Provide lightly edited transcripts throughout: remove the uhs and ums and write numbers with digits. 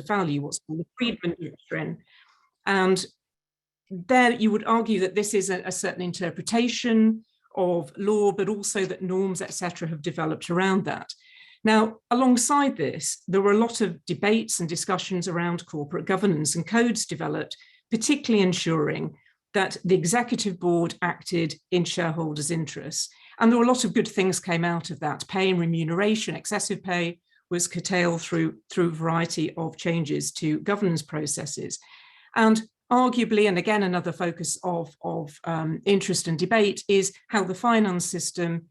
value, what's called the Friedman doctrine. And there you would argue that this is a certain interpretation of law, but also that norms, etc., have developed around that. Now, alongside this, there were a lot of debates and discussions around corporate governance, and codes developed, particularly ensuring that the executive board acted in shareholders' interests. And there were a lot of good things came out of that. Pay and remuneration, excessive pay was curtailed through a variety of changes to governance processes. And arguably, and again, another focus of interest and debate is how the finance system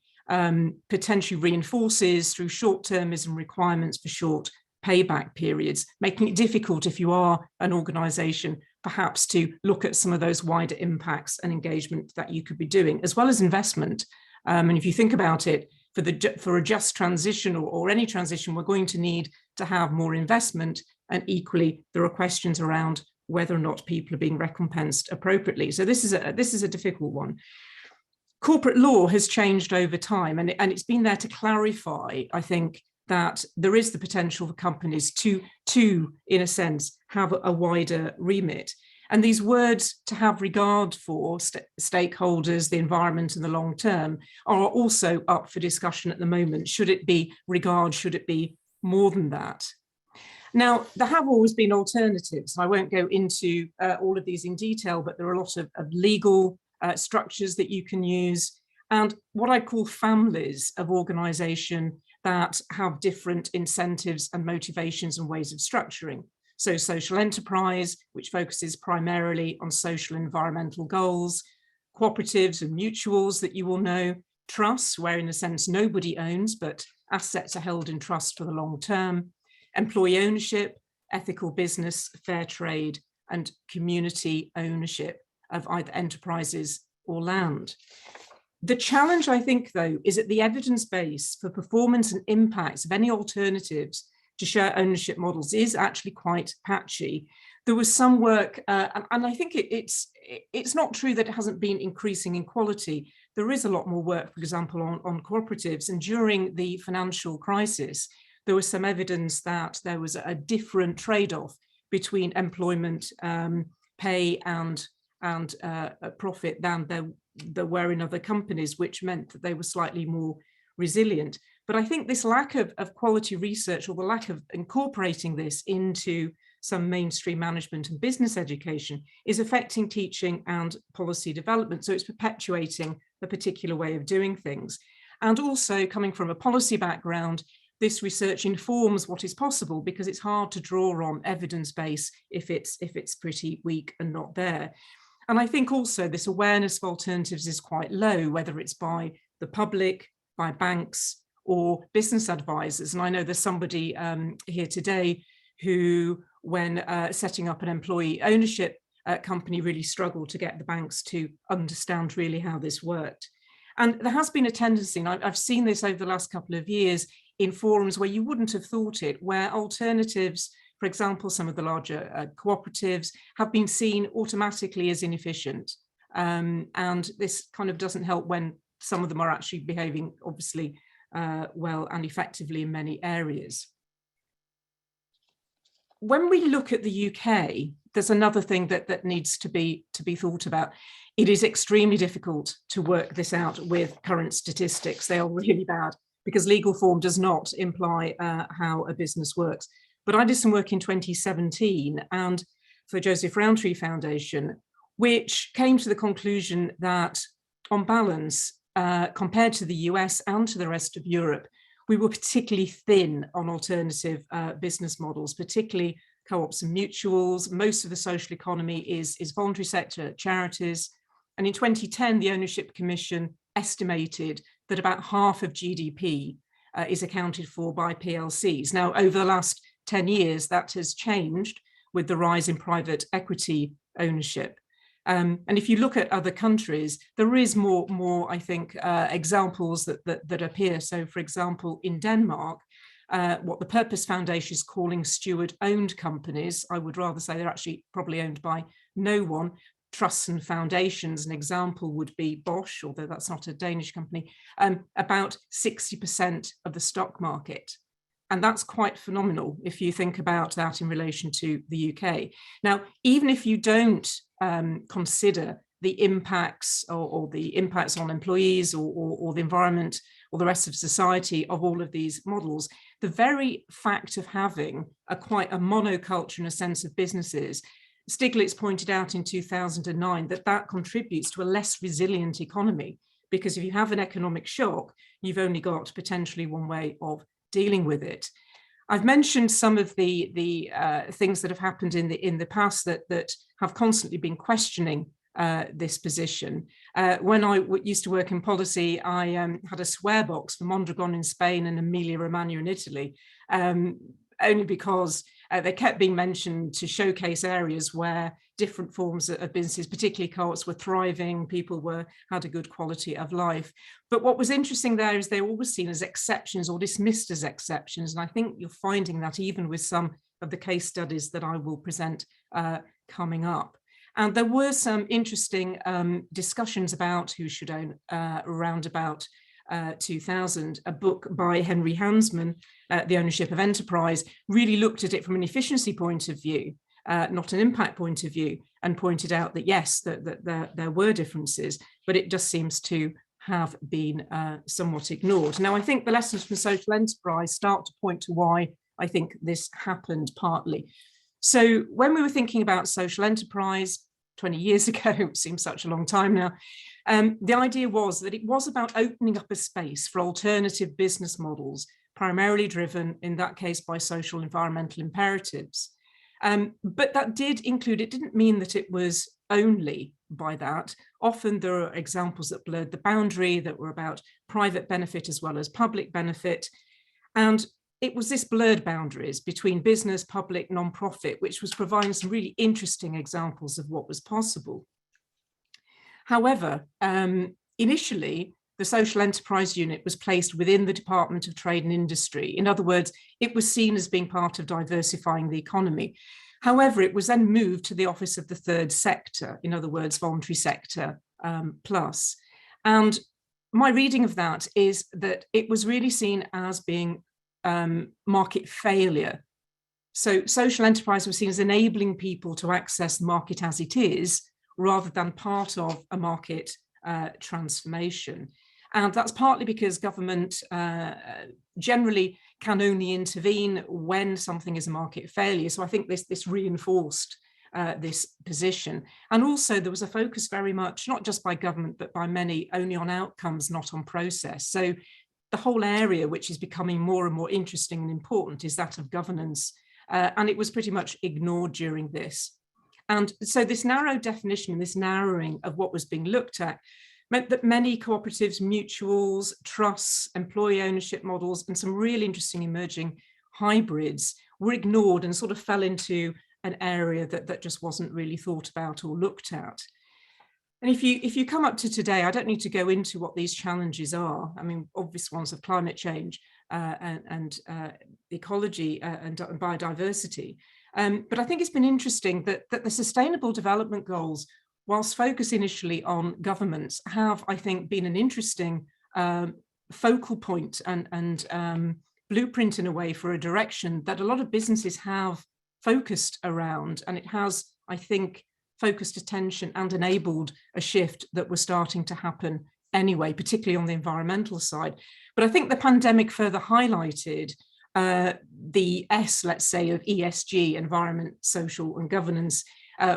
potentially reinforces through short-termism requirements for short payback periods, making it difficult if you are an organisation perhaps to look at some of those wider impacts and engagement that you could be doing, as well as investment. And if you think about it, for a just transition or any transition, we're going to need to have more investment, and equally there are questions around whether or not people are being recompensed appropriately. So this is a difficult one. Corporate law has changed over time, and it's been there to clarify, I think, that there is the potential for companies to in a sense, have a wider remit. And these words, to have regard for stakeholders, the environment and the long term, are also up for discussion at the moment. Should it be regard? Should it be more than that? Now, there have always been alternatives. I won't go into all of these in detail, but there are a lot of legal structures that you can use, and what I call families of organisation that have different incentives and motivations and ways of structuring. So social enterprise, which focuses primarily on social and environmental goals, cooperatives and mutuals that you will know, trusts, where in a sense nobody owns, but assets are held in trust for the long term, employee ownership, ethical business, fair trade, and community ownership of either enterprises or land. The challenge, I think, though, is that the evidence base for performance and impacts of any alternatives to share ownership models is actually quite patchy. There was some work, and I think it's not true that it hasn't been increasing in quality. There is a lot more work, for example, on cooperatives, and during the financial crisis, there was some evidence that there was a different trade-off between employment pay and profit than there were in other companies, which meant that they were slightly more resilient. But I think this lack of quality research, or the lack of incorporating this into some mainstream management and business education, is affecting teaching and policy development. So it's perpetuating a particular way of doing things. And also, coming from a policy background, this research informs what is possible, because it's hard to draw on evidence base if it's pretty weak and not there. And I think also this awareness of alternatives is quite low, whether it's by the public, by banks, or business advisors. And I know there's somebody here today who, when setting up an employee ownership company, really struggled to get the banks to understand really how this worked. And there has been a tendency, and I've seen this over the last couple of years, in forums where you wouldn't have thought it, where alternatives, for example, some of the larger cooperatives, have been seen automatically as inefficient. And this kind of doesn't help when some of them are actually behaving, obviously, well and effectively in many areas. When we look at the UK, there's another thing that needs to be thought about. It is extremely difficult to work this out with current statistics. They are really bad, because legal form does not imply how a business works. But I did some work in 2017 and for Joseph Rowntree Foundation, which came to the conclusion that on balance, compared to the US and to the rest of Europe, we were particularly thin on alternative business models, particularly co-ops and mutuals. Most of the social economy is voluntary sector, charities. And in 2010, the Ownership Commission estimated that about half of GDP is accounted for by PLCs. Now, over the last 10 years, that has changed with the rise in private equity ownership. And if you look at other countries, there is more I think, examples that appear. So, for example, in Denmark, what the Purpose Foundation is calling steward-owned companies, I would rather say they're actually probably owned by no one. Trusts and foundations, an example would be Bosch, although that's not a Danish company, about 60% of the stock market. And that's quite phenomenal if you think about that in relation to the UK. Now, even if you don't consider the impacts or the impacts on employees or the environment or the rest of society of all of these models, the very fact of having quite a monoculture in a sense of businesses, Stiglitz pointed out in 2009 that contributes to a less resilient economy, because if you have an economic shock, you've only got potentially one way of dealing with it. I've mentioned some of the things that have happened in the past that have constantly been questioning this position. When I used to work in policy, I had a swear box for Mondragon in Spain and Emilia-Romagna in Italy, only because they kept being mentioned to showcase areas where different forms of businesses, particularly co-ops, were thriving, people had a good quality of life. But what was interesting there is they were always seen as exceptions or dismissed as exceptions. And I think you're finding that even with some of the case studies that I will present coming up. And there were some interesting discussions about who should own around about 2000. A book by Henry Hansman, The Ownership of Enterprise, really looked at it from an efficiency point of view, not an impact point of view, and pointed out that yes, that there were differences, but it just seems to have been somewhat ignored. Now, I think the lessons from social enterprise start to point to why I think this happened partly. So when we were thinking about social enterprise 20 years ago, it seems such a long time now, the idea was that it was about opening up a space for alternative business models, primarily driven, in that case, by social environmental imperatives. But that did include, it didn't mean that it was only by that. Often there are examples that blurred the boundary, that were about private benefit as well as public benefit. And it was this blurred boundaries between business, public, non-profit, which was providing some really interesting examples of what was possible. However, initially, the social enterprise unit was placed within the Department of Trade and Industry. In other words, it was seen as being part of diversifying the economy. However, it was then moved to the Office of the Third Sector, in other words, voluntary sector plus. And my reading of that is that it was really seen as being market failure. So social enterprise was seen as enabling people to access the market as it is, rather than part of a market transformation. And that's partly because government generally can only intervene when something is a market failure. So I think this reinforced this position. And also there was a focus very much, not just by government, but by many, only on outcomes, not on process. So the whole area, which is becoming more and more interesting and important, is that of governance. And it was pretty much ignored during this. And so this narrow definition and this narrowing of what was being looked at meant that many cooperatives, mutuals, trusts, employee ownership models, and some really interesting emerging hybrids were ignored and sort of fell into an area that just wasn't really thought about or looked at. And if you come up to today, I don't need to go into what these challenges are. I mean, obvious ones of climate change and ecology and biodiversity. But I think it's been interesting that the Sustainable Development Goals, whilst focused initially on governments, have, I think, been an interesting focal point and blueprint in a way for a direction that a lot of businesses have focused around. And it has, I think, focused attention and enabled a shift that was starting to happen anyway, particularly on the environmental side. But I think the pandemic further highlighted the S, let's say, of ESG, environment, social and governance,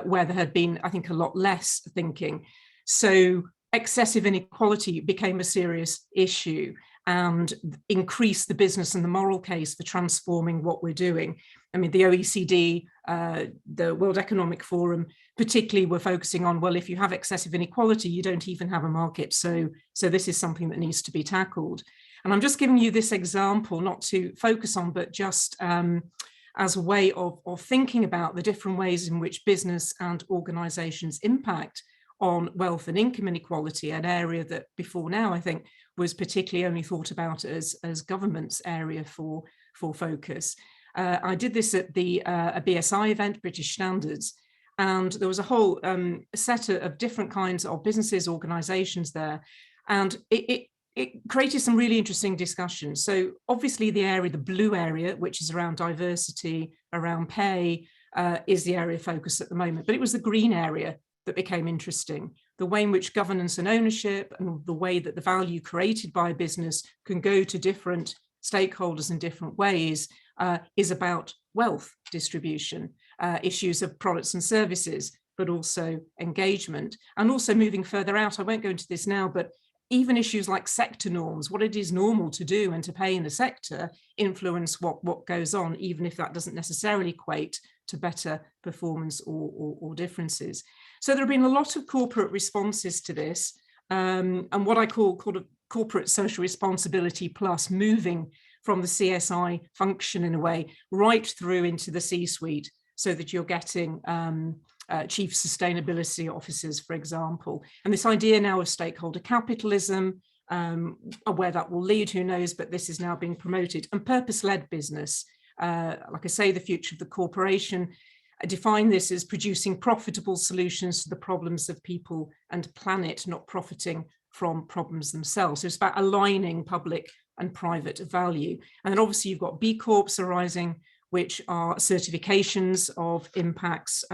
where there had been, I think, a lot less thinking. So excessive inequality became a serious issue and increased the business and the moral case for transforming what we're doing. I mean, the OECD, the World Economic Forum, particularly were focusing on, well, if you have excessive inequality, you don't even have a market. So this is something that needs to be tackled. And I'm just giving you this example, not to focus on, but just as a way of thinking about the different ways in which business and organizations impact on wealth and income inequality, an area that before now, I think, was particularly only thought about as government's area for focus. I did this at the a BSI event, British Standards, and there was a whole set of different kinds of businesses, organizations there. And it it created some really interesting discussions. So obviously the area, the blue area, which is around diversity, around pay, is the area of focus at the moment. But it was the green area that became interesting. The way in which governance and ownership and the way that the value created by a business can go to different stakeholders in different ways is about wealth distribution, issues of products and services, but also engagement, and also moving further out. I won't go into this now, but even issues like sector norms, what it is normal to do and to pay in the sector, influence what goes on, even if that doesn't necessarily equate to better performance or differences. So there have been a lot of corporate responses to this, and what I call corporate social responsibility plus, moving from the CSI function in a way right through into the C-suite, so that you're getting chief sustainability officers, for example. And this idea now of stakeholder capitalism, where that will lead, who knows, but this is now being promoted. And purpose-led business, like I say, the future of the corporation. I define this as producing profitable solutions to the problems of people and planet, not profiting from problems themselves. So it's about aligning public and private value. And then obviously you've got B Corps arising, which are certifications of impacts,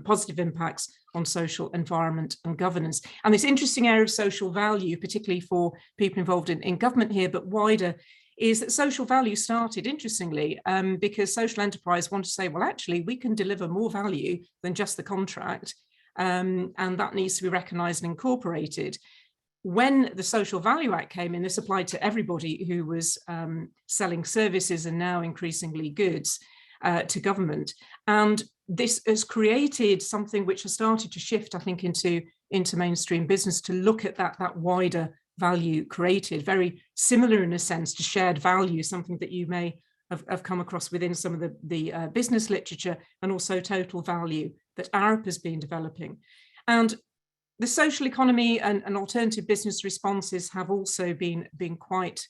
positive impacts on social, environment and governance. And this interesting area of social value, particularly for people involved in government here, but wider, is that social value started, interestingly, because social enterprise wanted to say, well, actually, we can deliver more value than just the contract, and that needs to be recognised and incorporated. When the Social Value Act came in, this applied to everybody who was selling services and now increasingly goods to government. And this has created something which has started to shift, I think, into mainstream business, to look at that wider value created, very similar in a sense to shared value, something that you may have come across within some of the business literature, and also total value that Arup has been developing. And the social economy and alternative business responses have also been quite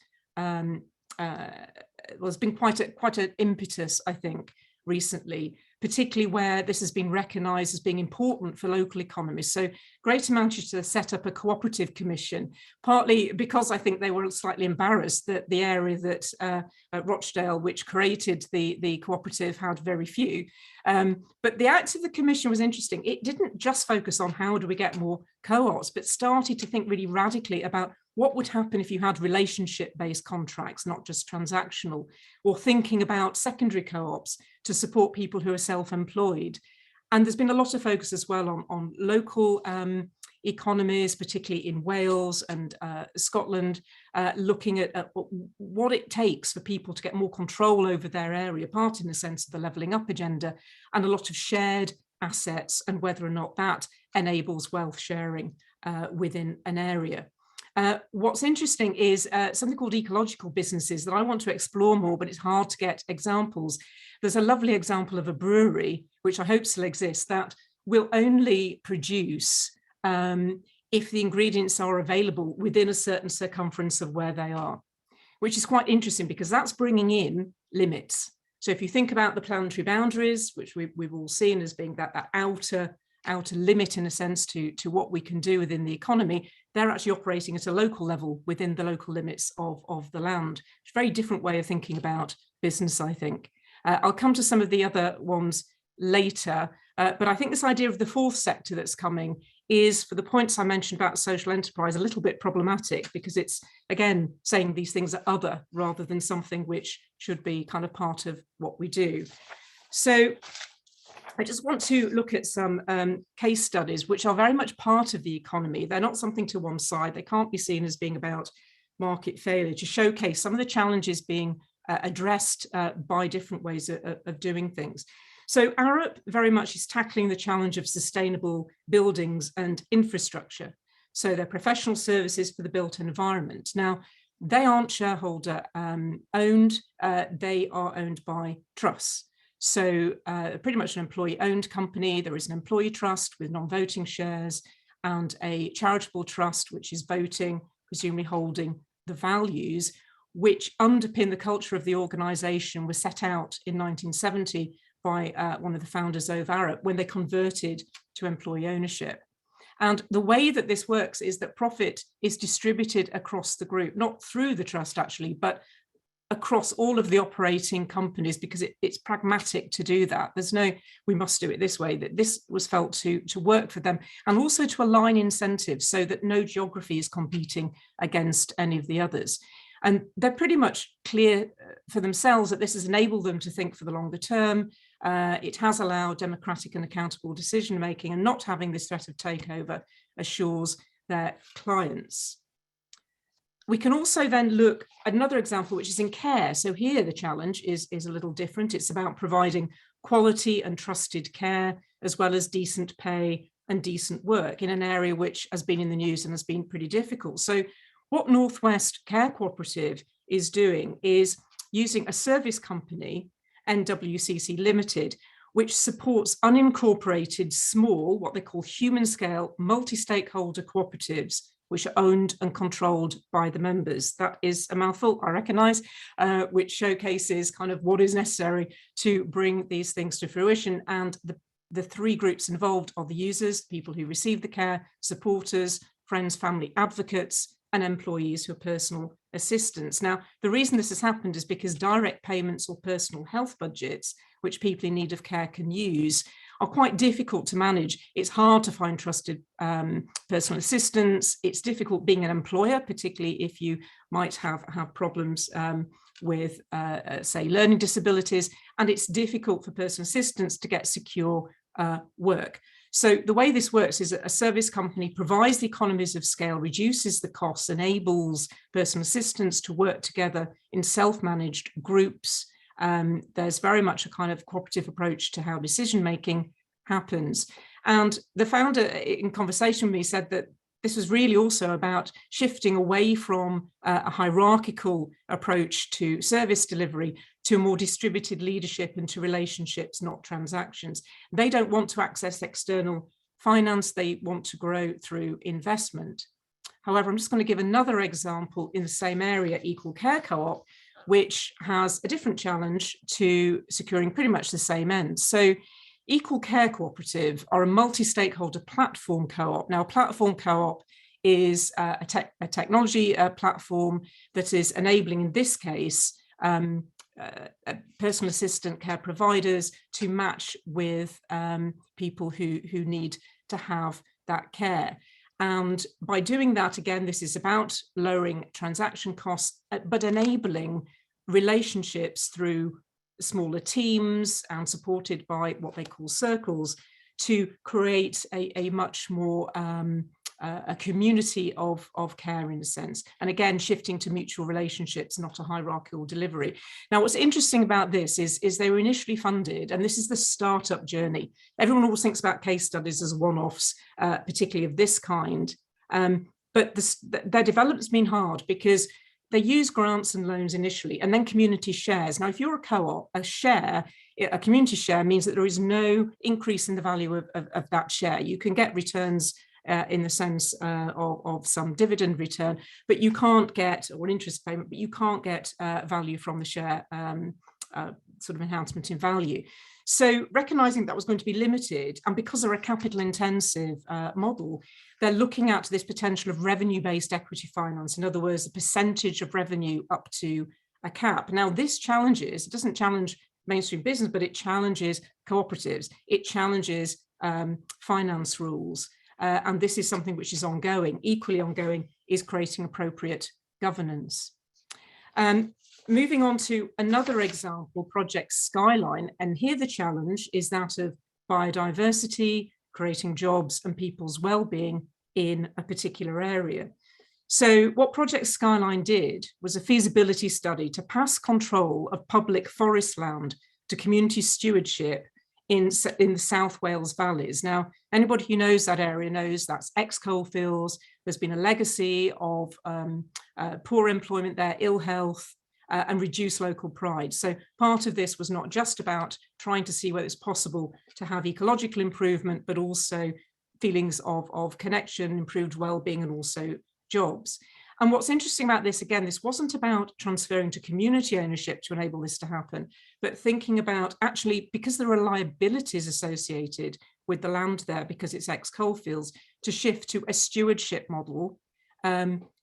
there's been quite an impetus, I think, recently, particularly where this has been recognised as being important for local economies. So Greater Manchester set up a cooperative commission, partly because I think they were slightly embarrassed that the area that Rochdale, which created the cooperative, had very few. But the act of the commission was interesting. It didn't just focus on how do we get more co-ops, but started to think really radically about what would happen if you had relationship-based contracts, not just transactional, or thinking about secondary co-ops to support people who are self-employed. And there's been a lot of focus as well on local economies, particularly in Wales and Scotland, looking at what it takes for people to get more control over their area, part in the sense of the levelling up agenda, and a lot of shared assets, and whether or not that enables wealth sharing within an area. What's interesting is something called ecological businesses that I want to explore more, but it's hard to get examples. There's a lovely example of a brewery, which I hope still exists, that will only produce if the ingredients are available within a certain circumference of where they are, which is quite interesting because that's bringing in limits. So if you think about the planetary boundaries, which we've all seen as being that outer limit in a sense to what we can do within the economy, they're actually operating at a local level within the local limits of the land. It's a very different way of thinking about business, I think. I'll come to some of the other ones later, but I think this idea of the fourth sector that's coming is, for the points I mentioned about social enterprise, a little bit problematic, because it's, again, saying these things are other rather than something which should be kind of part of what we do. So I just want to look at some case studies which are very much part of the economy. They're not something to one side. They can't be seen as being about market failure, to showcase some of the challenges being addressed by different ways of doing things. So Arup very much is tackling the challenge of sustainable buildings and infrastructure. So they're professional services for the built environment. Now, they aren't shareholder owned, they are owned by trusts. So pretty much an employee-owned company. There is an employee trust with non-voting shares and a charitable trust, which is voting, presumably holding the values, which underpin the culture of the organisation, was set out in 1970 by one of the founders of Arup when they converted to employee ownership. And the way that this works is that profit is distributed across the group, not through the trust actually, but across all of the operating companies, because it's pragmatic to do that. There's no, we must do it this way, that this was felt to work for them, and also to align incentives so that no geography is competing against any of the others. And they're pretty much clear for themselves that this has enabled them to think for the longer term. It has allowed democratic and accountable decision making, and not having this threat of takeover assures their clients. We can also then look at another example, which is in care. So here the challenge is a little different. It's about providing quality and trusted care, as well as decent pay and decent work in an area which has been in the news and has been pretty difficult. So what Northwest Care Co-operative is doing is using a service company, NWCC Limited, which supports unincorporated small, what they call human scale, multi-stakeholder cooperatives, which are owned and controlled by the members. That is a mouthful, I recognise, which showcases kind of what is necessary to bring these things to fruition. And the three groups involved are the users, people who receive the care, supporters, friends, family, advocates, and employees who are personal assistants. Now, the reason this has happened is because direct payments or personal health budgets, which people in need of care can use, are quite difficult to manage. It's hard to find trusted personal assistants. It's difficult being an employer, particularly if you might have problems with, say, learning disabilities, and it's difficult for personal assistants to get secure work. So the way this works is that a service company provides the economies of scale, reduces the costs, enables personal assistants to work together in self-managed groups. There's very much a kind of cooperative approach to how decision-making happens. And the founder, in conversation with me, said that this was really also about shifting away from a hierarchical approach to service delivery to a more distributed leadership and to relationships, not transactions. They don't want to access external finance, they want to grow through investment. However, I'm just going to give another example in the same area, Equal Care Co-op, which has a different challenge to securing pretty much the same end. So Equal Care Co-operative are a multi-stakeholder platform co-op. Now, a platform co-op is a technology platform that is enabling, in this case, personal assistant care providers to match with people who need to have that care. And by doing that, again, this is about lowering transaction costs, but enabling relationships through smaller teams and supported by what they call circles to create a much more a community of care, in a sense. And again, shifting to mutual relationships, not a hierarchical delivery. Now, what's interesting about this is they were initially funded, and this is the startup journey. Everyone always thinks about case studies as one-offs, particularly of this kind. But their development's been hard because they use grants and loans initially, and then community shares. Now, if you're a co-op, a community share means that there is no increase in the value of that share. You can get returns in the sense of some dividend return, but you can't get, or an interest payment, but you can't get value from the share sort of enhancement in value. So recognizing that was going to be limited, and because they're a capital intensive model, they're looking at this potential of revenue-based equity finance. In other words, the percentage of revenue up to a cap. Now, this challenges, it doesn't challenge mainstream business, but it challenges cooperatives. It challenges finance rules. And this is something which is ongoing. Equally ongoing is creating appropriate governance. Moving on to another example, Project Skyline. And here the challenge is that of biodiversity, creating jobs and people's well-being in a particular area. So what Project Skyline did was a feasibility study to pass control of public forest land to community stewardship in the South Wales valleys. Now, anybody who knows that area knows that's ex-coalfields. There's been a legacy of poor employment there, ill health, and reduce local pride. So part of this was not just about trying to see whether it's possible to have ecological improvement, but also feelings of connection, improved well-being, and also jobs. And what's interesting about this, again, this wasn't about transferring to community ownership to enable this to happen, but thinking about actually, because there are liabilities associated with the land there because it's ex-coalfields, to shift to a stewardship model,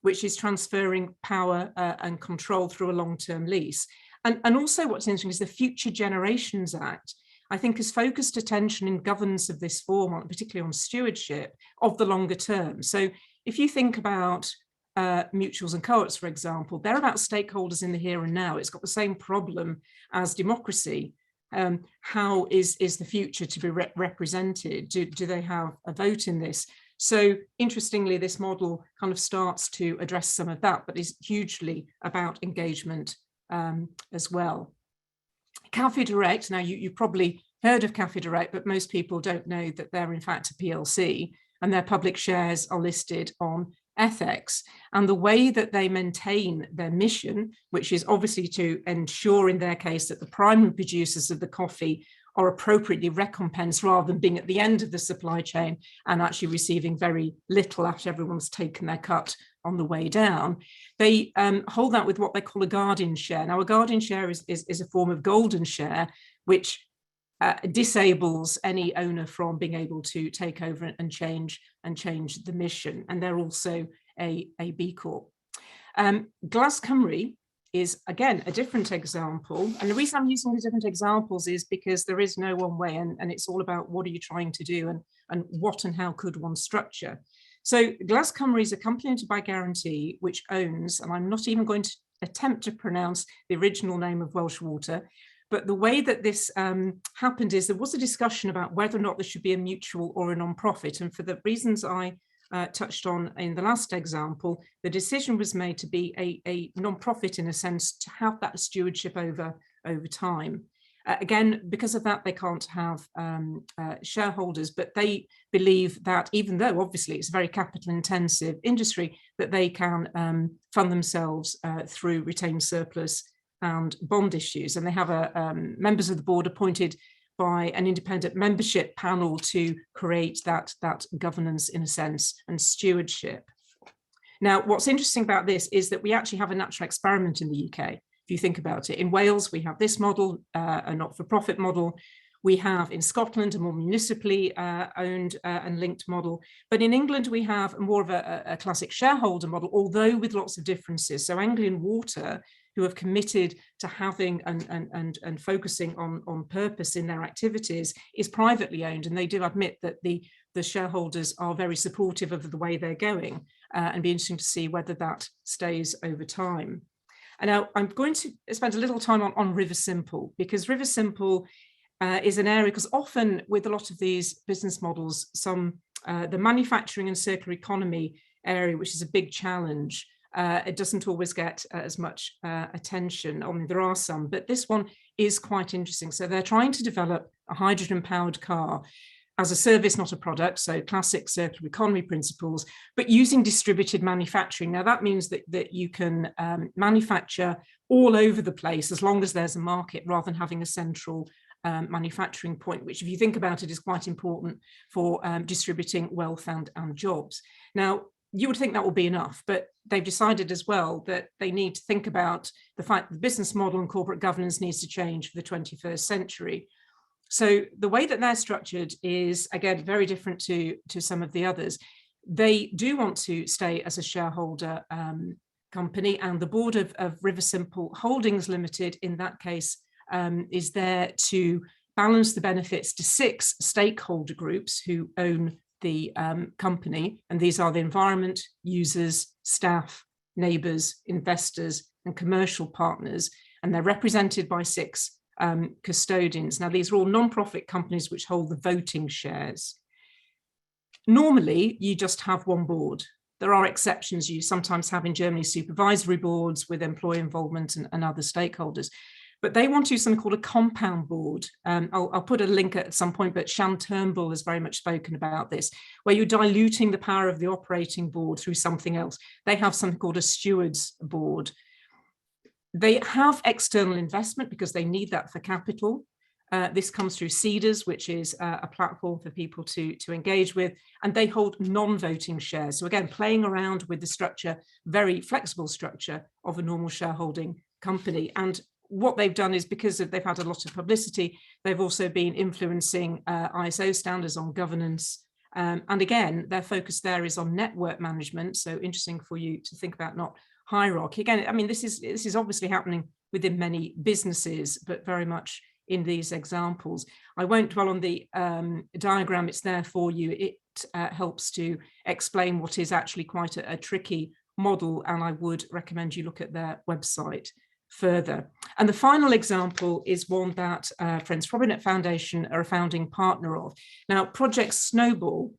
which is transferring power and control through a long-term lease. And also what's interesting is the Future Generations Act, I think, has focused attention in governance of this form, particularly on stewardship, of the longer term. So if you think about mutuals and co-ops, for example, they're about stakeholders in the here and now. It's got the same problem as democracy. How is the future to be represented? Do they have a vote in this? So interestingly, this model kind of starts to address some of that, but is hugely about engagement as well. Café Direct, now you've probably heard of Café Direct, but most people don't know that they're in fact a PLC, and their public shares are listed on FX. And the way that they maintain their mission, which is obviously to ensure in their case that the primary producers of the coffee are appropriately recompensed rather than being at the end of the supply chain and actually receiving very little after everyone's taken their cut on the way down. They hold that with what they call a guardian share. Now, a guardian share is a form of golden share, which disables any owner from being able to take over and change the mission. And they're also a B Corp. Glas Cymru is, again, a different example. And the reason I'm using the different examples is because there is no one way, and it's all about what are you trying to do and what and how could one structure. So Glas Cymru is a company owned by Guarantee, which owns, and I'm not even going to attempt to pronounce the original name of Welsh Water, but the way that this happened is there was a discussion about whether or not there should be a mutual or a non-profit. And for the reasons I touched on in the last example, the decision was made to be a non-profit in a sense to have that stewardship over time. Again, because of that, they can't have shareholders, but they believe that even though obviously it's a very capital intensive industry, that they can fund themselves through retained surplus and bond issues. And they have members of the board appointed by an independent membership panel to create that governance in a sense and stewardship. Now, what's interesting about this is that we actually have a natural experiment in the UK. If you think about it, in Wales, we have this model, a not-for-profit model. We have in Scotland a more municipally owned and linked model. But in England, we have more of a classic shareholder model, although with lots of differences. So Anglian Water, who have committed to having and focusing on purpose in their activities, is privately owned. And they do admit that the shareholders are very supportive of the way they're going, and be interesting to see whether that stays over time. And now I'm going to spend a little time on Riversimple, because Riversimple is an area, because often with a lot of these business models, the manufacturing and circular economy area, which is a big challenge, it doesn't always get as much attention. I mean, there are some, but this one is quite interesting. So they're trying to develop a hydrogen-powered car as a service, not a product, so classic circular economy principles, but using distributed manufacturing. Now, that means that you can manufacture all over the place as long as there's a market, rather than having a central manufacturing point, which, if you think about it, is quite important for distributing wealth and jobs. Now, you would think that will be enough, but they've decided as well that they need to think about the fact that the business model and corporate governance needs to change for the 21st century. So the way that they're structured is, again, very different to some of the others. They do want to stay as a shareholder company, and the board of Riversimple Holdings Limited, in that case, is there to balance the benefits to 6 stakeholder groups who own the company, and these are the environment, users, staff, neighbours, investors, and commercial partners, and they're represented by 6 custodians. Now, these are all non-profit companies which hold the voting shares. Normally, you just have one board. There are exceptions. You sometimes have in Germany supervisory boards with employee involvement and other stakeholders. But they want to use something called a compound board. I'll put a link at some point, but Shan Turnbull has very much spoken about this, where you're diluting the power of the operating board through something else. They have something called a stewards board. They have external investment because they need that for capital. This comes through Seeders, which is a platform for people to engage with, and they hold non-voting shares. So again, playing around with the structure, very flexible structure of a normal shareholding company. And what they've done is, because they've had a lot of publicity, they've also been influencing ISO standards on governance. And again, their focus there is on network management. So interesting for you to think about, not hierarchy. Again, I mean, this is obviously happening within many businesses, but very much in these examples. I won't dwell on the diagram, it's there for you. It helps to explain what is actually quite a tricky model, and I would recommend you look at their website further. And the final example is one that Friends Probinet Foundation are a founding partner of. Now, Project Snowball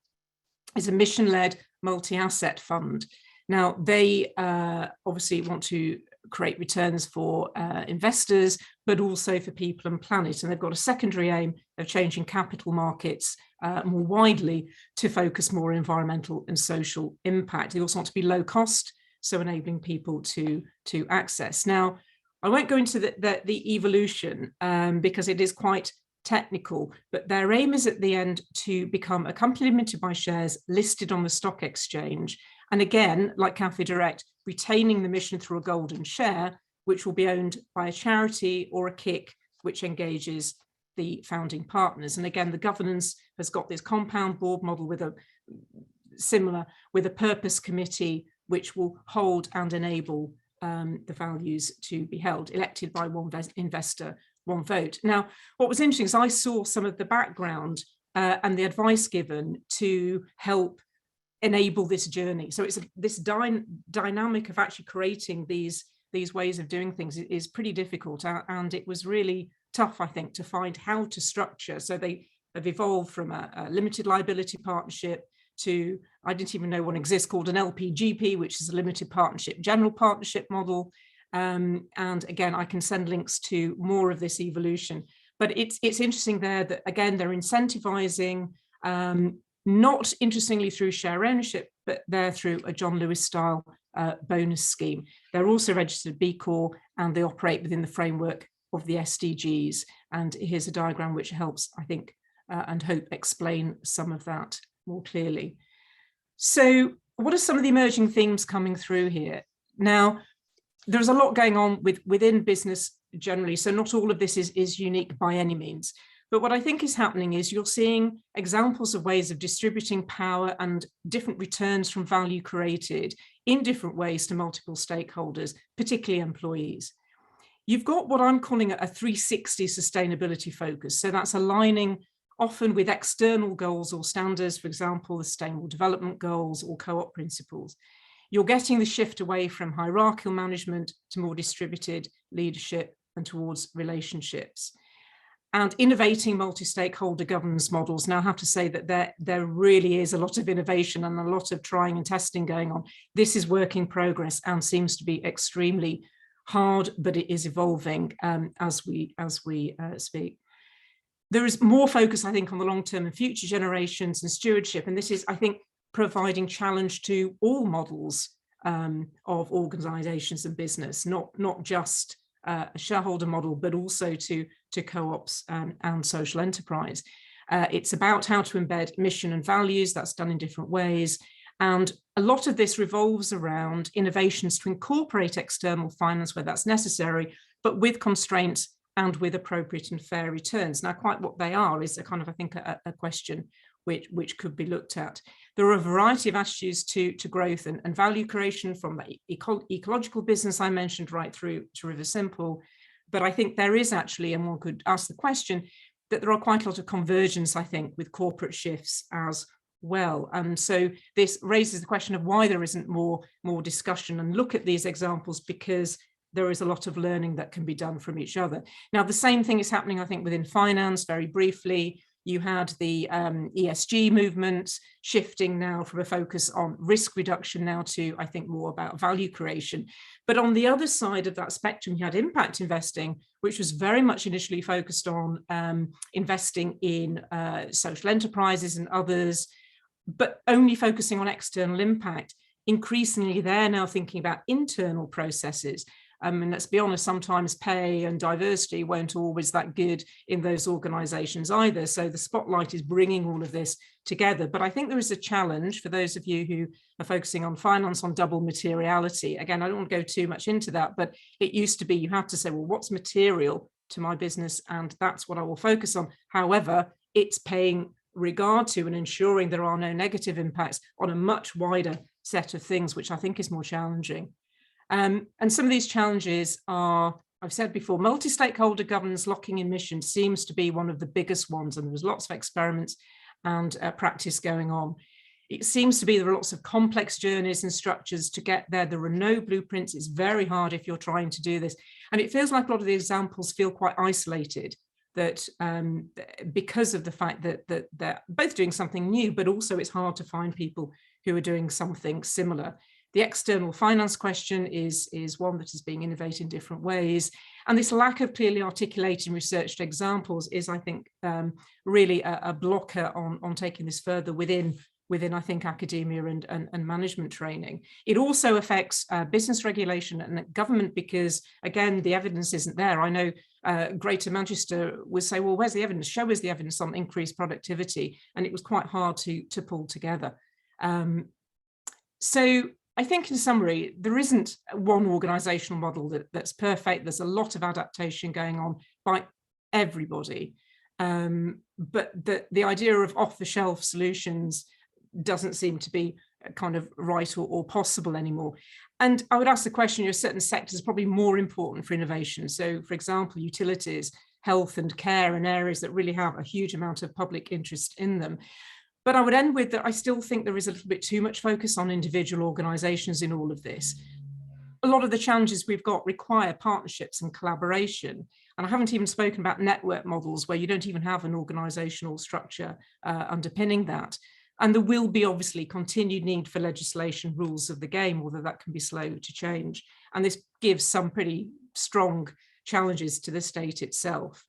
is a mission-led multi-asset fund. Now, they obviously want to create returns for investors, but also for people and planet. And they've got a secondary aim of changing capital markets more widely to focus more on environmental and social impact. They also want to be low cost, so enabling people to access. Now, I won't go into the evolution because it is quite technical, but their aim is at the end to become a company limited by shares listed on the stock exchange. And again, like Café Direct, retaining the mission through a golden share, which will be owned by a charity or a KIC, which engages the founding partners. And again, the governance has got this compound board model with a purpose committee, which will hold and enable the values to be held, elected by one investor, one vote. Now, what was interesting is I saw some of the background and the advice given to help enable this journey. So it's this dynamic of actually creating these ways of doing things is pretty difficult, and it was really tough, I think, to find how to structure. So they have evolved from a limited liability partnership to, I didn't even know one exists, called an LPGP, which is a limited partnership general partnership model. And again, I can send links to more of this evolution. But it's interesting there that, again, they're incentivizing, not interestingly through share ownership, but they're through a John Lewis style bonus scheme. They're also registered B Corp, and they operate within the framework of the SDGs. And here's a diagram which helps, I think, and hope explain some of that more clearly. So what are some of the emerging themes coming through here? Now, there's a lot going on within business generally, so not all of this is unique by any means. But what I think is happening is you're seeing examples of ways of distributing power and different returns from value created in different ways to multiple stakeholders, particularly employees. You've got what I'm calling a 360 sustainability focus. So that's aligning often with external goals or standards, for example, the Sustainable Development Goals or co-op principles. You're getting the shift away from hierarchical management to more distributed leadership and towards relationships. And innovating multi-stakeholder governance models. Now, I have to say that there really is a lot of innovation and a lot of trying and testing going on. This is work in progress and seems to be extremely hard, but it is evolving as we speak. There is more focus, I think, on the long-term and future generations and stewardship. And this is, I think, providing challenge to all models of organizations and business, not just a shareholder model, but also to co-ops and social enterprise. It's about how to embed mission and values. That's done in different ways. And a lot of this revolves around innovations to incorporate external finance where that's necessary, but with constraints and with appropriate and fair returns. Now, quite what they are is a kind of, I think, a question which could be looked at. There are a variety of attitudes to growth and value creation, from the ecological business I mentioned right through to Riversimple. But I think there is actually, and one could ask the question, that there are quite a lot of convergence, I think, with corporate shifts as well. And so this raises the question of why there isn't more discussion, and look at these examples, because there is a lot of learning that can be done from each other. Now, the same thing is happening, I think, within finance. Very briefly, you had the ESG movement shifting now from a focus on risk reduction now to, I think, more about value creation. But on the other side of that spectrum, you had impact investing, which was very much initially focused on investing in social enterprises and others, but only focusing on external impact. Increasingly, they're now thinking about internal processes. I mean, let's be honest, sometimes pay and diversity weren't always that good in those organizations either. So the spotlight is bringing all of this together. But I think there is a challenge for those of you who are focusing on finance on double materiality. Again, I don't want to go too much into that, but it used to be you have to say, well, what's material to my business? And that's what I will focus on. However, it's paying regard to and ensuring there are no negative impacts on a much wider set of things, which I think is more challenging. And some of these challenges are, I've said before, multi-stakeholder governance locking emissions seems to be one of the biggest ones, and there was lots of experiments and practice going on. It seems to be there are lots of complex journeys and structures to get there. There are no blueprints. It's very hard if you're trying to do this. And it feels like a lot of the examples feel quite isolated, that because of the fact that they're both doing something new, but also it's hard to find people who are doing something similar. The external finance question is one that is being innovated in different ways. And this lack of clearly articulated and researched examples is, I think, really a blocker on taking this further within I think, academia and management training. It also affects business regulation and government because, again, the evidence isn't there. I know Greater Manchester would say, well, where's the evidence? Show us the evidence on increased productivity. And it was quite hard to pull together. So I think in summary, there isn't one organizational model that's perfect. There's a lot of adaptation going on by everybody. But the idea of off-the-shelf solutions doesn't seem to be kind of right or possible anymore. And I would ask the question, certain sectors are probably more important for innovation. So, for example, utilities, health and care and areas that really have a huge amount of public interest in them. But I would end with that I still think there is a little bit too much focus on individual organizations in all of this. A lot of the challenges we've got require partnerships and collaboration. And I haven't even spoken about network models where you don't even have an organizational structure underpinning that. And there will be obviously continued need for legislation, rules of the game, although that can be slow to change. And this gives some pretty strong challenges to the state itself.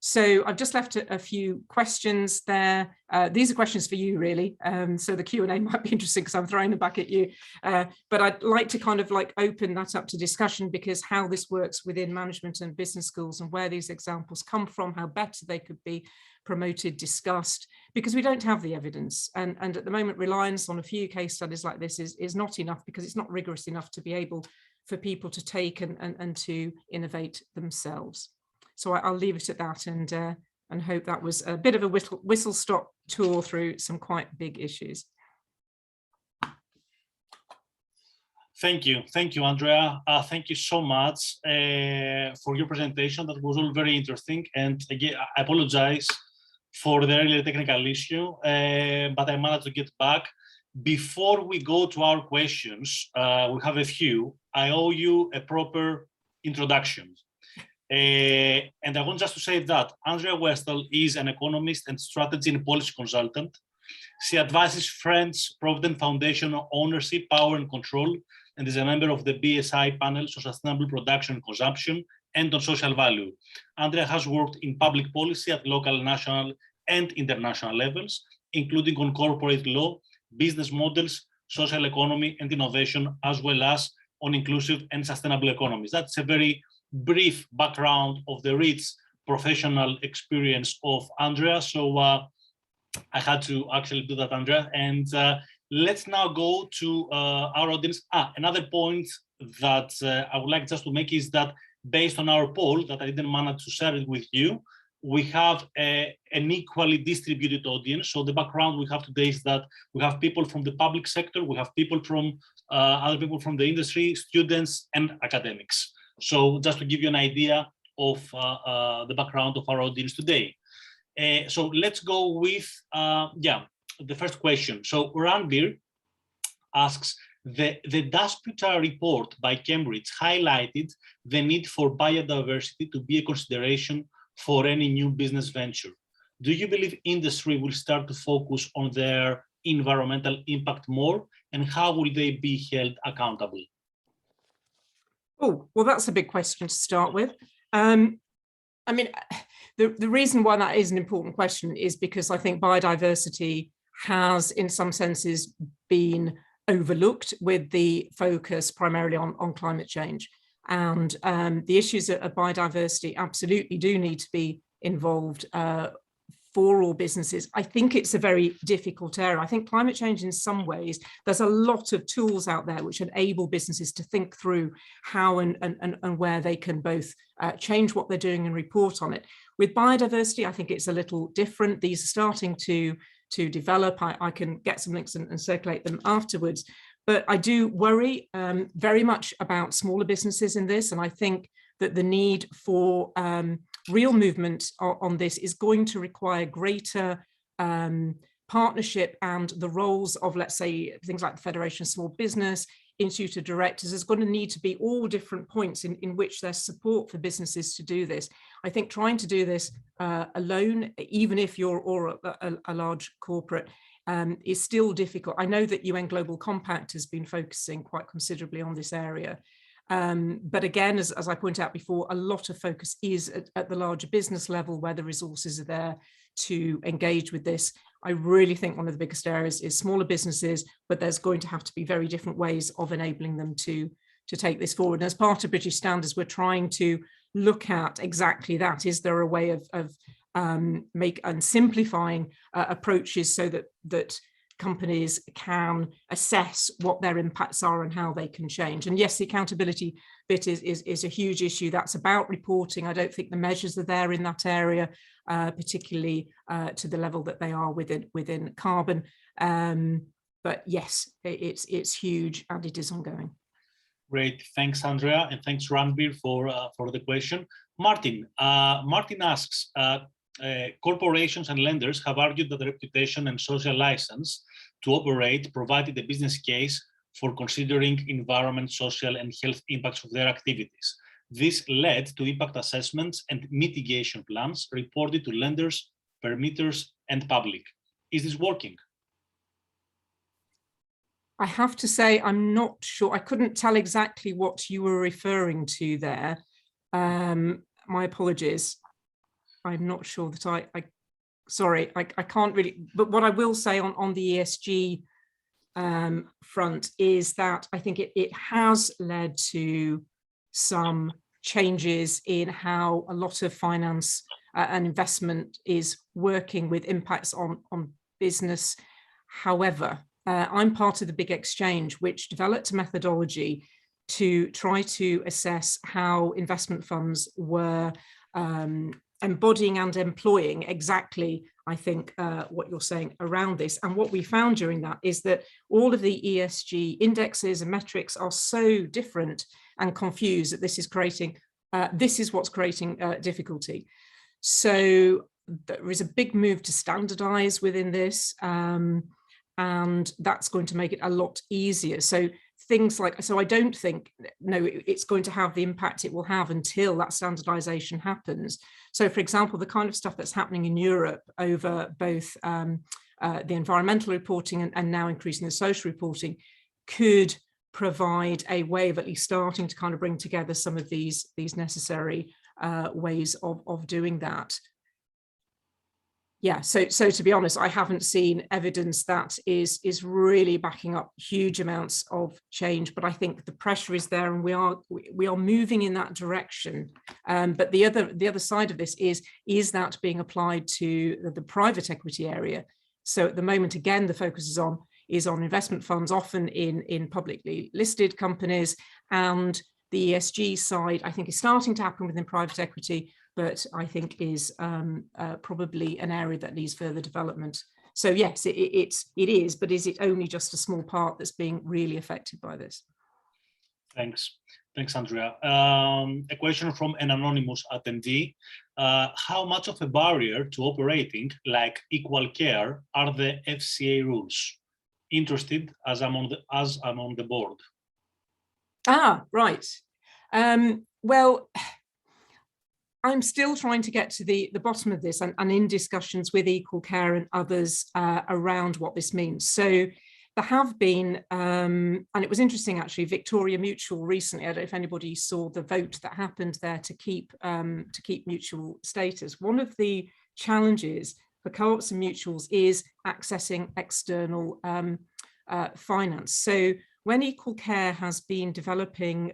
So I've just left a few questions there. These are questions for you, really. So the Q&A might be interesting because I'm throwing them back at you. But I'd like to kind of like open that up to discussion, because how this works within management and business schools and where these examples come from, how better they could be promoted, discussed, because we don't have the evidence. And at the moment, reliance on a few case studies like this is not enough, because it's not rigorous enough to be able for people to take and to innovate themselves. So I'll leave it at that and hope that was a bit of a whistle-stop tour through some quite big issues. Thank you, Andrea. Thank you so much for your presentation. That was all very interesting. And again, I apologize for the earlier technical issue, but I managed to get back. Before we go to our questions, we have a few. I owe you a proper introduction. And I want just to say that Andrea Westall is an economist and strategy and policy consultant. She advises French Provident Foundation on ownership, power and control, and is a member of the BSI panels on sustainable production and consumption and on social value. Andrea has worked in public policy at local, national, and international levels, including on corporate law, business models, social economy, and innovation, as well as on inclusive and sustainable economies. That's a very brief background of the rich professional experience of Andrea. So I had to actually do that, Andrea. And let's now go to our audience. Another point that I would like just to make is that based on our poll that I didn't manage to share it with you, we have an equally distributed audience. So the background we have today is that we have people from the public sector, we have people from other people from the industry, students and academics. So just to give you an idea of the background of our audience today. So let's go with, the first question. So Ranbir asks, the Dasputa report by Cambridge highlighted the need for biodiversity to be a consideration for any new business venture. Do you believe industry will start to focus on their environmental impact more, and how will they be held accountable? Oh, well, that's a big question to start with. I mean, the reason why that is an important question is because I think biodiversity has, in some senses, been overlooked with the focus primarily on climate change. And the issues of biodiversity absolutely do need to be involved for all businesses. I think it's a very difficult area. I think climate change, in some ways, there's a lot of tools out there which enable businesses to think through how and where they can both change what they're doing and report on it. With biodiversity, I think it's a little different. These are starting to develop. I can get some links and circulate them afterwards. But I do worry very much about smaller businesses in this. And I think that the need for real movement on this is going to require greater partnership, and the roles of, let's say, things like the Federation of Small Business, Institute of Directors. There's going to need to be all different points in which there's support for businesses to do this. I think trying to do this alone, even if you're a large corporate, is still difficult. I know that UN Global Compact has been focusing quite considerably on this area. But again, as I pointed out before, a lot of focus is at the larger business level, where the resources are there to engage with this. I really think one of the biggest areas is smaller businesses, but there's going to have to be very different ways of enabling them to take this forward. And as part of British Standards, we're trying to look at exactly that. Is there a way of simplifying approaches so that companies can assess what their impacts are and how they can change? And yes, the accountability bit is a huge issue. That's about reporting. I don't think the measures are there in that area, particularly to the level that they are within carbon. But yes, it's huge, and it is ongoing. Great, thanks, Andrea, and thanks, Ranbir, for the question. Martin asks, corporations and lenders have argued that the reputation and social license to operate provided a business case for considering environment, social, and health impacts of their activities. This led to impact assessments and mitigation plans reported to lenders, permitters, and public. Is this working? I have to say, I'm not sure. I couldn't tell exactly what you were referring to there. My apologies. I'm not sure that I can't really, but what I will say on the ESG front is that I think it has led to some changes in how a lot of finance and investment is working with impacts on business. However, I'm part of the Big Exchange, which developed a methodology to try to assess how investment funds were embodying and employing exactly, I think, what you're saying around this. And what we found during that is that all of the ESG indexes and metrics are so different and confused that this is what's creating difficulty. So there is a big move to standardize within this, and that's going to make it a lot easier. So things like, so I don't think, no, it's going to have the impact it will have until that standardization happens. So for example, the kind of stuff that's happening in Europe over both the environmental reporting and now increasing the social reporting could provide a way of at least starting to kind of bring together some of these necessary ways of doing that. Yeah, so to be honest, I haven't seen evidence that is really backing up huge amounts of change, but I think the pressure is there, and we are moving in that direction. But the other side of this is that being applied to the private equity area. So at the moment, again, the focus is on investment funds, often in publicly listed companies, and the ESG side, I think, is starting to happen within private equity, but I think is probably an area that needs further development. So yes, it is, but is it only just a small part that's being really affected by this? Thanks, Andrea. A question from an anonymous attendee. How much of a barrier to operating, like equal care, are the FCA rules? Interested, as I'm on the board. Ah, right. Well, I'm still trying to get to the bottom of this, and in discussions with Equal Care and others around what this means. So there have been, and it was interesting actually, Victoria Mutual recently, I don't know if anybody saw the vote that happened there to keep mutual status. One of the challenges for co-ops and mutuals is accessing external finance. So when Equal Care has been developing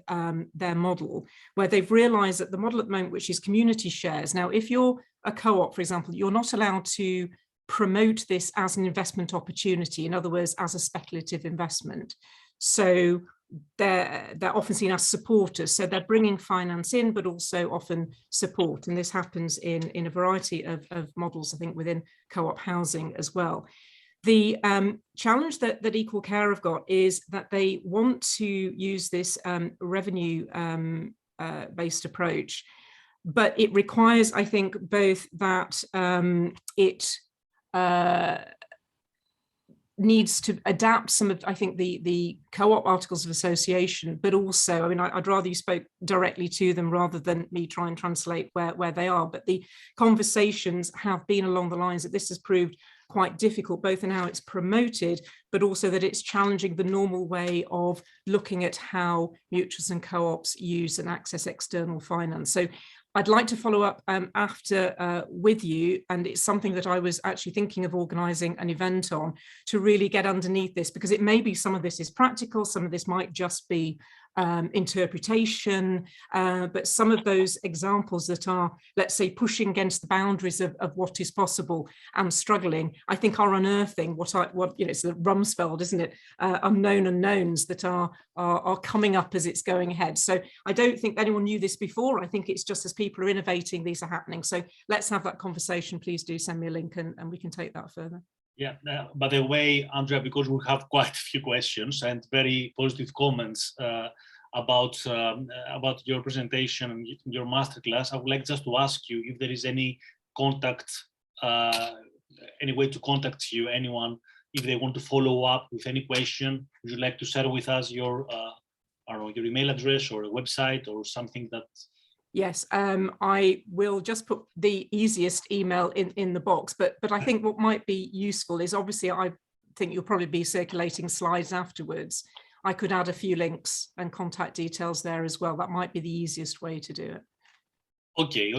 their model, where they've realized that the model at the moment, which is community shares. Now, if you're a co-op, for example, you're not allowed to promote this as an investment opportunity, in other words, as a speculative investment. So they're often seen as supporters. So they're bringing finance in, but also often support. And this happens in a variety of models, I think, within co-op housing as well. The challenge that Equal Care have got is that they want to use this revenue based approach, but it requires, I think, both that it needs to adapt some of, I think, the co-op articles of association, but also, I mean, I'd rather you spoke directly to them rather than me try and translate where they are. But the conversations have been along the lines that this has proved quite difficult, both in how it's promoted, but also that it's challenging the normal way of looking at how mutuals and co-ops use and access external finance. So I'd like to follow up after with you, and it's something that I was actually thinking of organising an event on to really get underneath this, because it may be some of this is practical, some of this might just be interpretation, but some of those examples that are, let's say, pushing against the boundaries of what is possible and struggling, I think are unearthing what you know, it's the Rumsfeld, isn't it? Unknown unknowns that are coming up as it's going ahead. So I don't think anyone knew this before. I think it's just as people are innovating, these are happening. So let's have that conversation. Please do send me a link and we can take that further. Yeah, by the way, Andrea, because we have quite a few questions and very positive comments about your presentation and your masterclass, I would like just to ask you if there is any contact, any way to contact you, anyone, if they want to follow up with any question. Would you like to share with us your, I don't know, your email address or a website or something that? Yes, I will just put the easiest email in the box, but I think what might be useful is, obviously, I think you'll probably be circulating slides afterwards. I could add a few links and contact details there as well. That might be the easiest way to do it. Okay.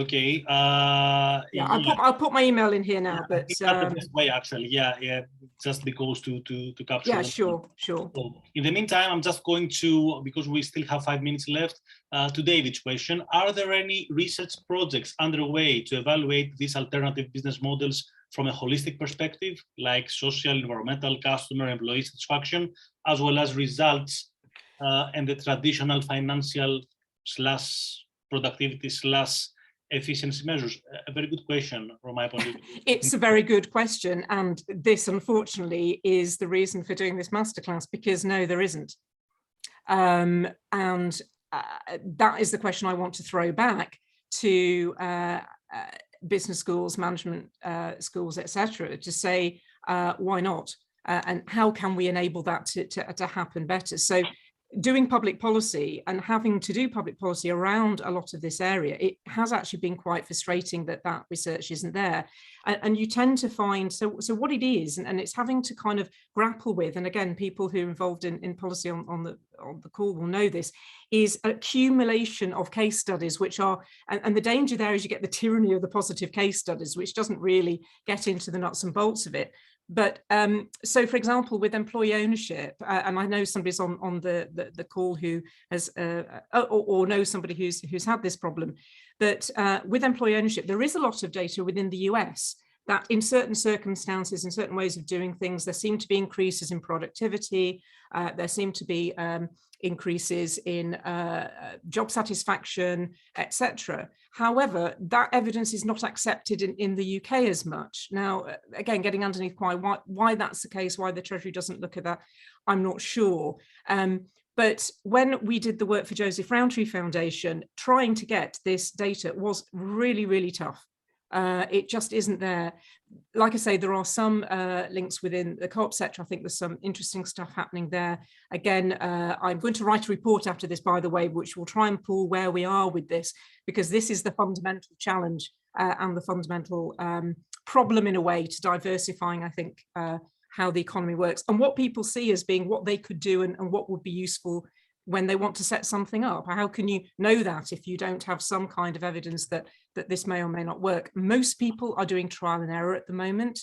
Yeah, I'll put my email in here now, but that's the best way, actually. Yeah, just because to capture. Yeah, sure. So in the meantime, I'm just going to, because we still have 5 minutes left, to David's question: are there any research projects underway to evaluate these alternative business models from a holistic perspective, like social, environmental, customer, employee satisfaction, as well as results and the traditional financial / productivity / efficiency measures? A very good question from my point of view. It's a very good question, and this, unfortunately, is the reason for doing this masterclass, because no, there isn't. And that is the question I want to throw back to business schools, management schools, etc., to say, why not? And how can we enable that to happen better? So doing public policy and having to do public policy around a lot of this area, it has actually been quite frustrating that research isn't there. And you tend to find, so what it is, and it's having to kind of grapple with, and again, people who are involved in policy on the call will know this, is accumulation of case studies, which are, and the danger there is you get the tyranny of the positive case studies, which doesn't really get into the nuts and bolts of it. But so, for example, with employee ownership, and I know somebody's on the call who has, or knows somebody who's had this problem, that with employee ownership, there is a lot of data within the US that in certain circumstances, in certain ways of doing things, there seem to be increases in productivity, there seem to be increases in job satisfaction, etc. However, that evidence is not accepted in the UK as much. Now, again, getting underneath why that's the case, why the Treasury doesn't look at that, I'm not sure. But when we did the work for Joseph Rowntree Foundation, trying to get this data was really, really tough. It just isn't there. Like I say, there are some links within the co-op sector. I think there's some interesting stuff happening there. Again, I'm going to write a report after this, by the way, which will try and pull where we are with this, because this is the fundamental challenge and the fundamental problem, in a way, to diversifying, I think, how the economy works and what people see as being what they could do and what would be useful when they want to set something up. How can you know that if you don't have some kind of evidence that this may or may not work? Most people are doing trial and error at the moment.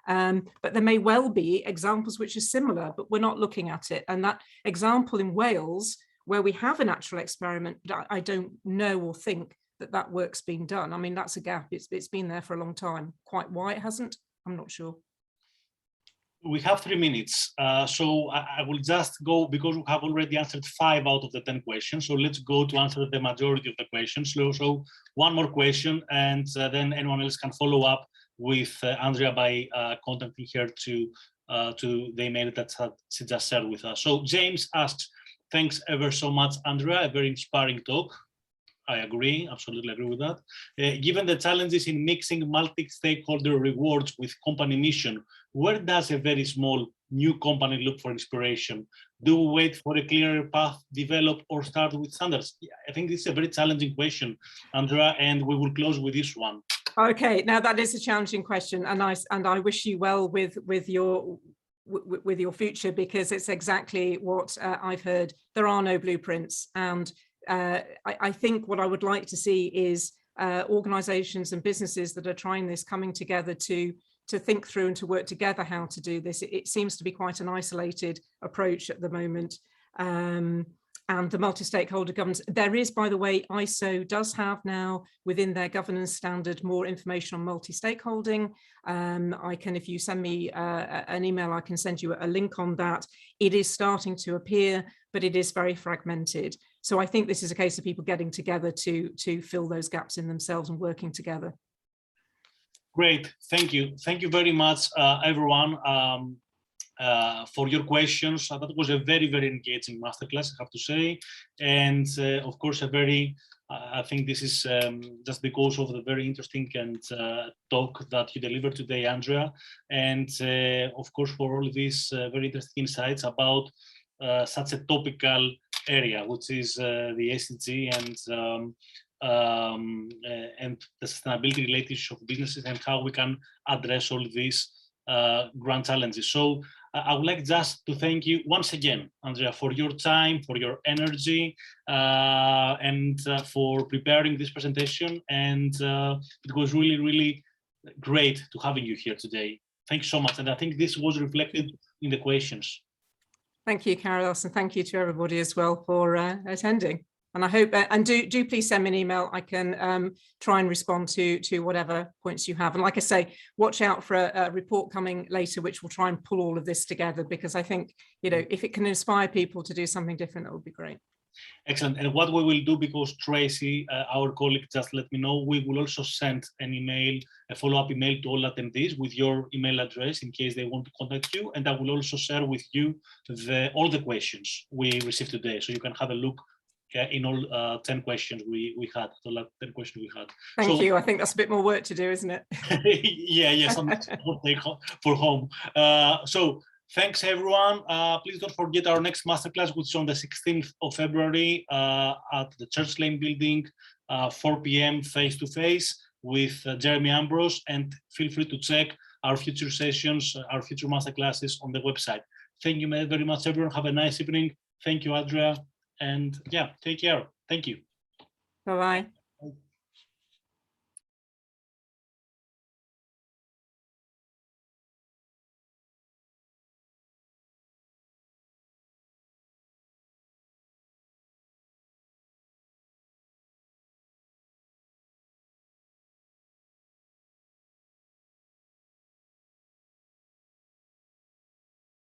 But there may well be examples which are similar, but we're not looking at it. And that example in Wales, where we have an actual experiment, I don't know or think that work's been done. I mean, that's a gap. It's been there for a long time. Quite why it hasn't, I'm not sure. We have 3 minutes, so I will just go, because we have already answered 5 out of the 10 questions. So let's go to answer the majority of the questions. So one more question, and then anyone else can follow up with Andrea by contacting her to the email that she just shared with us. So James asks, thanks ever so much, Andrea, a very inspiring talk. I agree, absolutely agree with that. Given the challenges in mixing multi-stakeholder rewards with company mission, where does a very small new company look for inspiration? Do we wait for a clearer path, develop, or start with standards? Yeah, I think this is a very challenging question, Andrea, and we will close with this one. Okay, now that is a challenging question, and I wish you well with your future, because it's exactly what I've heard. There are no blueprints, and I think what I would like to see is organizations and businesses that are trying this coming together to think through and to work together how to do this. It seems to be quite an isolated approach at the moment. And the multi-stakeholder governance, there is, by the way, ISO does have now within their governance standard more information on multi-stakeholding. I can, if you send me an email, I can send you a link on that. It is starting to appear, but it is very fragmented. So I think this is a case of people getting together to fill those gaps in themselves and working together. Great, thank you. Thank you very much, everyone, for your questions. That was a very, very engaging masterclass, I have to say. And of course, I think this is just because of the very interesting and talk that you delivered today, Andrea. And of course, for all these very interesting insights about such a topical area, which is the SDG and the sustainability related issues of businesses and how we can address all these grand challenges. So I would like just to thank you once again, Andrea, for your time, for your energy, and for preparing this presentation. And it was really, really great to having you here today. Thank you so much. And I think this was reflected in the questions. Thank you, Carlos, and thank you to everybody as well for attending. And I hope, and do please send me an email. I can try and respond to whatever points you have. And like I say, watch out for a report coming later, which will try and pull all of this together, because I think, you know, if it can inspire people to do something different, that would be great. Excellent. And what we will do, because Tracy, our colleague, just let me know, we will also send an email, a follow-up email to all attendees with your email address in case they want to contact you. And I will also share with you all the questions we received today, so you can have a look in all 10 questions we had, the 10 questions we had. Thank you. I think that's a bit more work to do, isn't it? Yeah, some take for home. So thanks, everyone. Please don't forget our next masterclass, which is on the 16th of February at the Church Lane building, 4 p.m. face-to-face with Jeremy Ambrose. And feel free to check our future sessions, our future masterclasses on the website. Thank you very much, everyone. Have a nice evening. Thank you, Andrea. And yeah, take care. Thank you. Bye-bye.